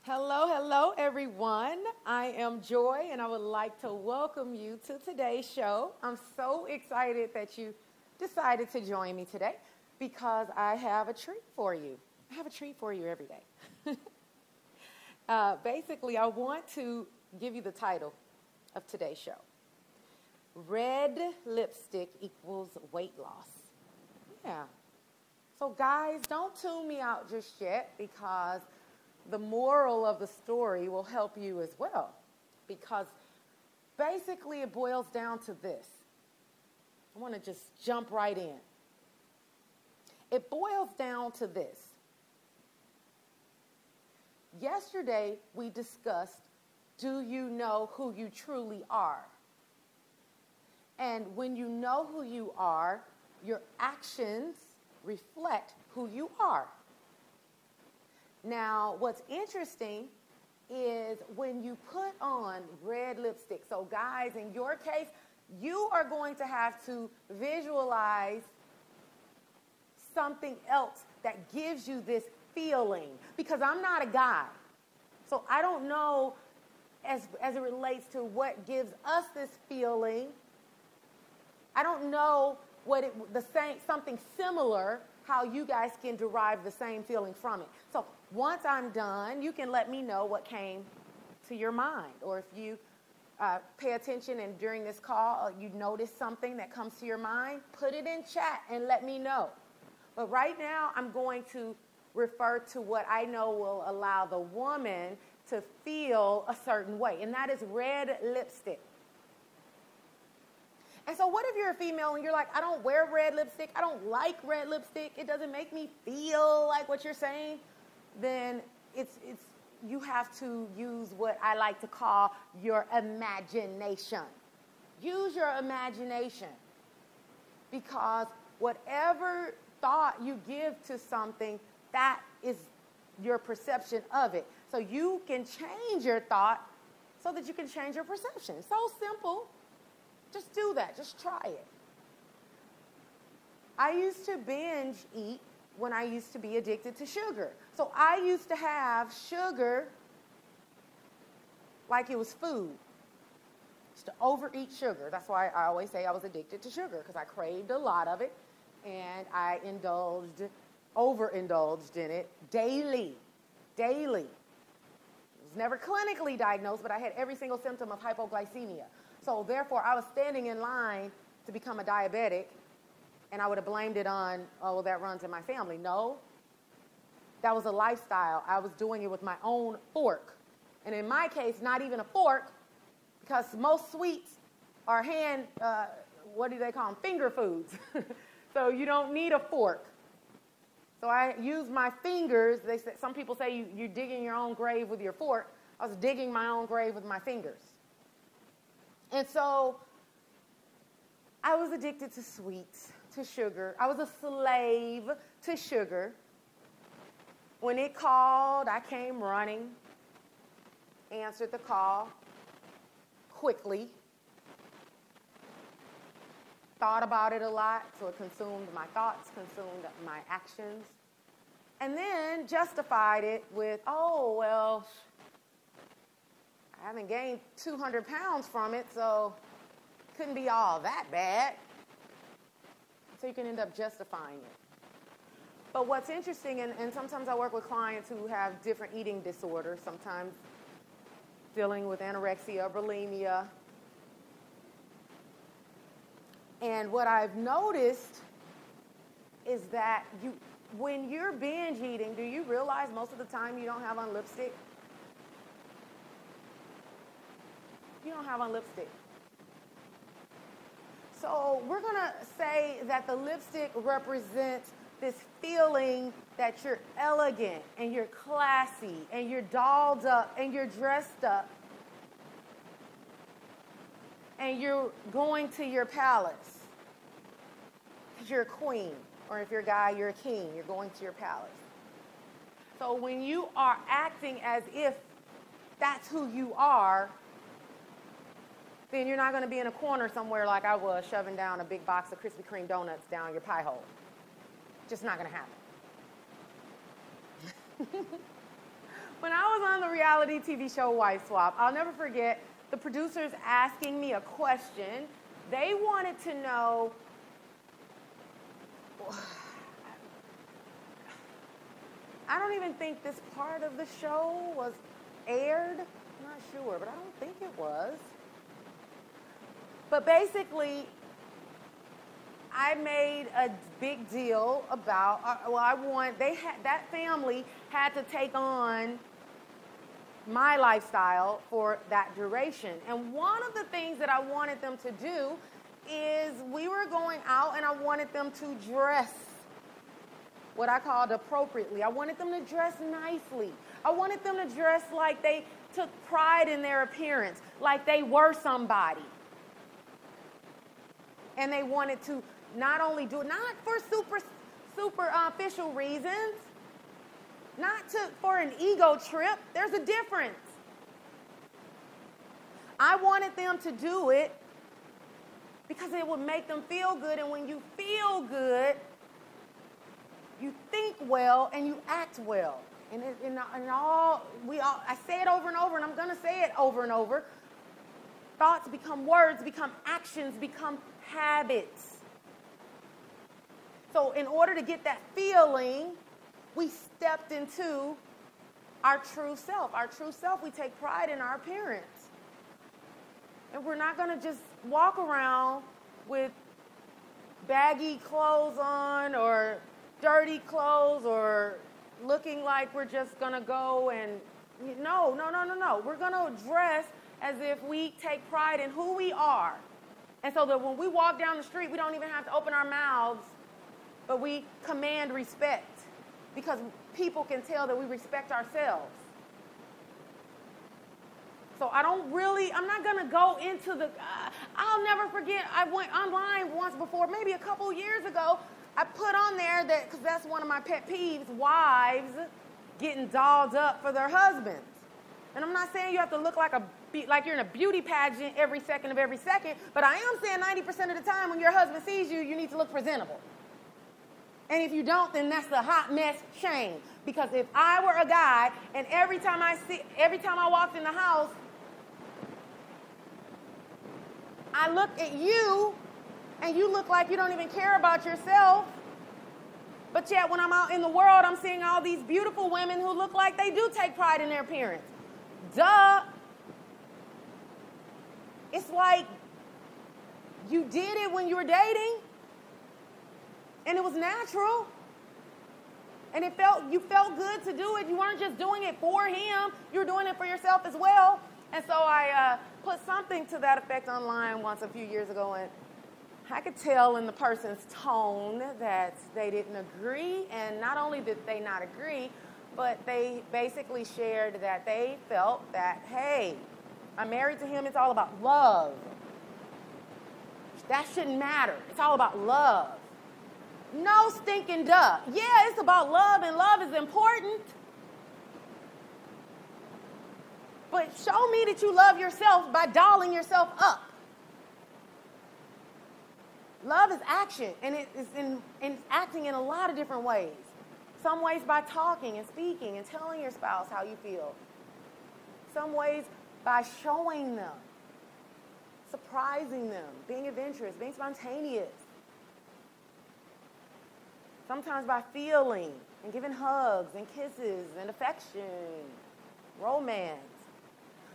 Hello, hello, everyone. I am Joy, and I would like to welcome you to today's show. I'm so excited that you decided to join me today because I have a treat for you. I have a treat for you every day. Basically, I want to give you the title of today's show. Red lipstick equals weight loss. Yeah. So guys, don't tune me out just yet because the moral of the story will help you as well. Because basically it boils down to this. I want to just jump right in. It boils down to this. Yesterday we discussed, do you know who you truly are? And when you know who you are, your actions reflect who you are. Now, what's interesting is when you put on red lipstick, so guys, in your case, you are going to have to visualize something else that gives you this feeling, because I'm not a guy. So I don't know as it relates to what gives us this feeling. I don't know something similar, how you guys can derive the same feeling from it. So once I'm done, you can let me know what came to your mind. Or if you pay attention and during this call you notice something that comes to your mind, put it in chat and let me know. But right now I'm going to refer to what I know will allow the woman to feel a certain way, and that is red lipstick. And so what if you're a female and you're like, I don't wear red lipstick, I don't like red lipstick, it doesn't make me feel like what you're saying? Then you have to use what I like to call your imagination. Use your imagination, because whatever thought you give to something, that is your perception of it. So you can change your thought so that you can change your perception. So simple. Just do that. Just try it. I used to binge eat when I used to be addicted to sugar. So I used to have sugar like it was food. Just to overeat sugar. That's why I always say I was addicted to sugar, because I craved a lot of it and I overindulged in it daily. I was never clinically diagnosed, but I had every single symptom of hypoglycemia. So therefore, I was standing in line to become a diabetic, and I would have blamed it on, oh, well, that runs in my family. No, that was a lifestyle. I was doing it with my own fork. And in my case, not even a fork, because most sweets are what do they call them? Finger foods. So you don't need a fork. So I used my fingers. Some people say you're digging your own grave with your fork. I was digging my own grave with my fingers. And so I was addicted to sweets, to sugar. I was a slave to sugar. When it called, I came running, answered the call quickly, thought about it a lot, so it consumed my thoughts, consumed my actions, and then justified it with, oh, well, I haven't gained 200 pounds from it, so it couldn't be all that bad. So you can end up justifying it. But what's interesting, and sometimes I work with clients who have different eating disorders, sometimes dealing with anorexia, bulimia. And what I've noticed is that when you're binge eating, do you realize most of the time you don't have on lipstick? You don't have on lipstick. So we're going to say that the lipstick represents this feeling that you're elegant and you're classy and you're dolled up and you're dressed up and you're going to your palace. You're a queen, or if you're a guy, you're a king. You're going to your palace. So when you are acting as if that's who you are, then you're not going to be in a corner somewhere like I was, shoving down a big box of Krispy Kreme donuts down your pie hole. Just not going to happen. When I was on the reality TV show Wife Swap, I'll never forget the producers asking me a question. They wanted to know, I don't even think this part of the show was aired. I'm not sure, but I don't think it was. But basically, I made a big deal about, that family had to take on my lifestyle for that duration. And one of the things that I wanted them to do is we were going out and I wanted them to dress what I called appropriately. I wanted them to dress nicely. I wanted them to dress like they took pride in their appearance, like they were somebody. And they wanted to not only do it, not for super official reasons, for an ego trip. There's a difference. I wanted them to do it because it would make them feel good. And when you feel good, you think well and you act well. And I say it over and over, and I'm going to say it over and over. Thoughts become words, become actions, become habits. So in order to get that feeling, we stepped into our true self. Our true self, we take pride in our appearance. And we're not going to just walk around with baggy clothes on or dirty clothes or looking like we're just going to go and, no. We're going to dress as if we take pride in who we are. And so that when we walk down the street, we don't even have to open our mouths, but we command respect because people can tell that we respect ourselves. So I'm not going to go into I'll never forget, I went online once before, maybe a couple years ago. I put on there that, because that's one of my pet peeves, wives getting dolled up for their husbands. And I'm not saying you have to look like you're in a beauty pageant every second of every second, but I am saying 90% of the time when your husband sees you, you need to look presentable. And if you don't, then that's a hot mess shame. Because if I were a guy and every time I walked in the house, I look at you and you look like you don't even care about yourself, but yet when I'm out in the world, I'm seeing all these beautiful women who look like they do take pride in their appearance. Duh. It's like you did it when you were dating, and it was natural, and you felt good to do it. You weren't just doing it for him. You were doing it for yourself as well. And so I put something to that effect online once a few years ago, and I could tell in the person's tone that they didn't agree. And not only did they not agree, but they basically shared that they felt that, hey, I'm married to him. It's all about love. That shouldn't matter. It's all about love. No stinking duh. Yeah, it's about love, and love is important. But show me that you love yourself by dolling yourself up. Love is action, and it's acting in a lot of different ways. Some ways by talking and speaking and telling your spouse how you feel. Some ways by showing them, surprising them, being adventurous, being spontaneous. Sometimes by feeling and giving hugs and kisses and affection, romance.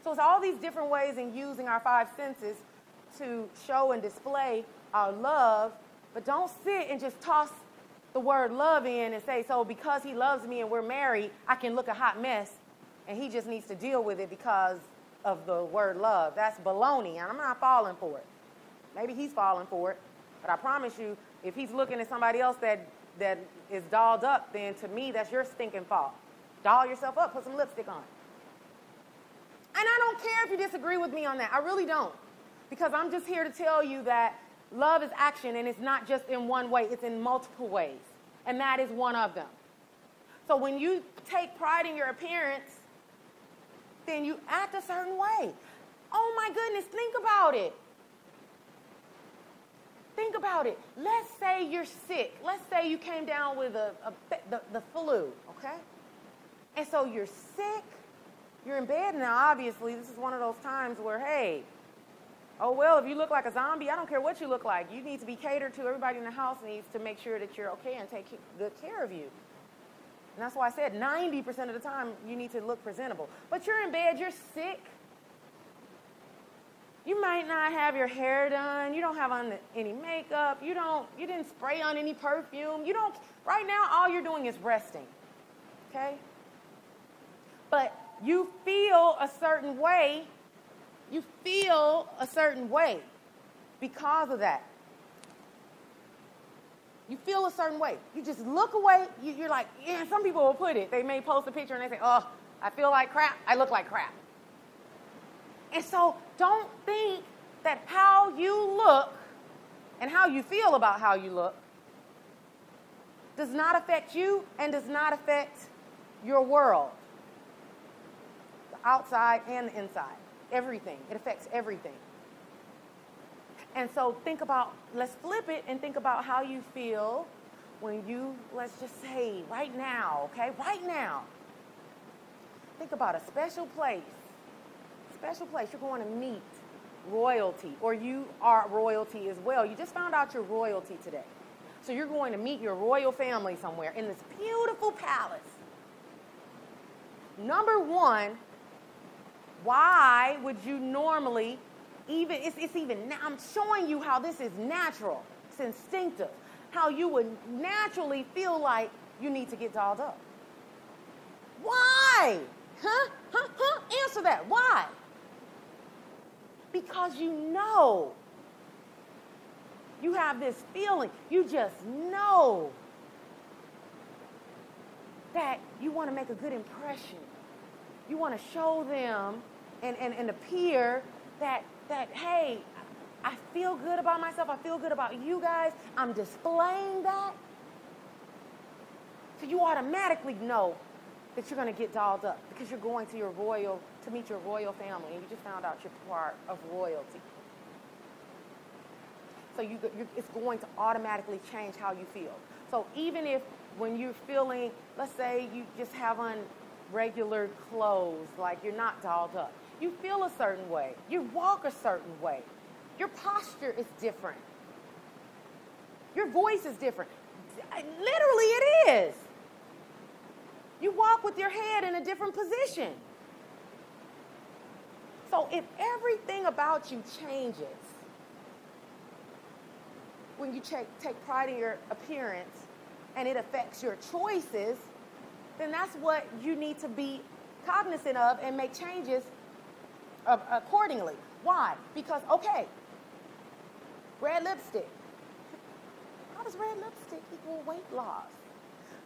So it's all these different ways in using our five senses to show and display our love, but don't sit and just toss the word love in and say, so because he loves me and we're married, I can look a hot mess and he just needs to deal with it because of the word love. That's baloney, and I'm not falling for it. Maybe he's falling for it, but I promise you, if he's looking at somebody else that is dolled up, then to me, that's your stinking fault. Doll yourself up, put some lipstick on. And I don't care if you disagree with me on that. I really don't. Because I'm just here to tell you that love is action, and it's not just in one way. It's in multiple ways. And that is one of them. So when you take pride in your appearance, then you act a certain way. Oh, my goodness, think about it. Think about it. Let's say you're sick. Let's say you came down with the flu, okay? And so you're sick, you're in bed now, obviously. This is one of those times where, hey, oh, well, if you look like a zombie, I don't care what you look like. You need to be catered to. Everybody in the house needs to make sure that you're okay and take good care of you. And that's why I said 90% of the time you need to look presentable. But you're in bed, you're sick. You might not have your hair done. You don't have on any makeup. You didn't spray on any perfume. Right now, all you're doing is resting. Okay? But you feel a certain way. You feel a certain way because of that. You feel a certain way. You just look away. You're like, yeah, some people will put it. They may post a picture and they say, oh, I feel like crap. I look like crap. And so don't think that how you look and how you feel about how you look does not affect you and does not affect your world. The outside and the inside. Everything. It affects everything. And so let's flip it and think about how you feel when you, let's just say, right now, okay? Right now. Think about a special place. Special place. You're going to meet royalty, or you are royalty as well. You just found out you're royalty today. So you're going to meet your royal family somewhere in this beautiful palace. Number one, why would you normally it's even now, I'm showing you how this is natural. It's instinctive. How you would naturally feel like you need to get dolled up. Why? Huh? Answer that. Why? Because you know. You have this feeling. You just know that you want to make a good impression. You want to show them and appear that, hey, I feel good about myself. I feel good about you guys. I'm displaying that. So you automatically know that you're going to get dolled up because you're going to meet your royal family, and you just found out you're part of royalty. So it's going to automatically change how you feel. So even if when you're feeling, let's say you just have on regular clothes, like you're not dolled up, you feel a certain way. You walk a certain way. Your posture is different. Your voice is different. Literally, it is. You walk with your head in a different position. So if everything about you changes when you take pride in your appearance and it affects your choices, then that's what you need to be cognizant of and make changes accordingly. Why? Because, okay, red lipstick. How does red lipstick equal weight loss?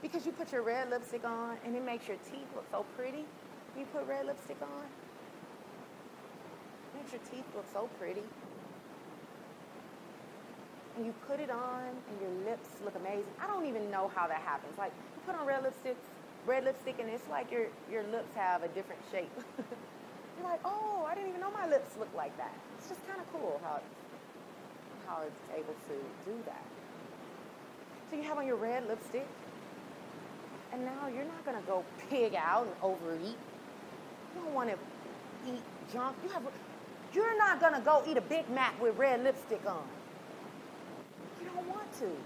Because you put your red lipstick on and it makes your teeth look so pretty. You put red lipstick on, it makes your teeth look so pretty. And you put it on and your lips look amazing. I don't even know how that happens. Like, you put on red lipstick and it's like your lips have a different shape. You're like, oh, I didn't even know my lips look like that. It's just kind of cool how it's able to do that. So you have on your red lipstick, and now you're not going to go pig out and overeat. You don't want to eat junk. You're not going to go eat a Big Mac with red lipstick on. You don't want to. You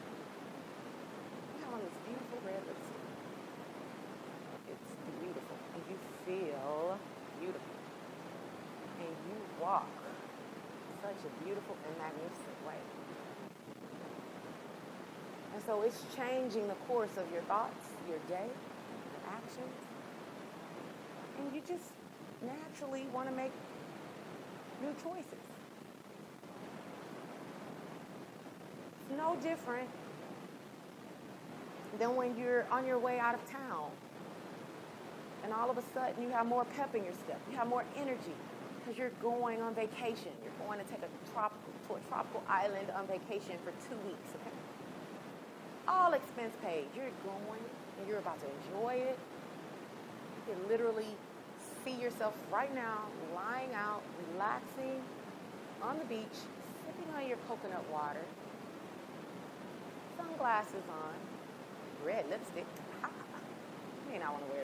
have on this beautiful red lipstick. It's beautiful, and you feel beautiful. And you walk such a beautiful and magnificent way. And so it's changing the course of your thoughts, your day, your actions. And you just naturally want to make new choices. It's no different than when you're on your way out of town and all of a sudden you have more pep in your step. You have more energy. Because you're going on vacation. You're going to take a tropical island on vacation for 2 weeks, okay? All expense paid. You're going and you're about to enjoy it. You can literally see yourself right now lying out, relaxing on the beach, sipping on your coconut water, sunglasses on, red lipstick. You may not want to wear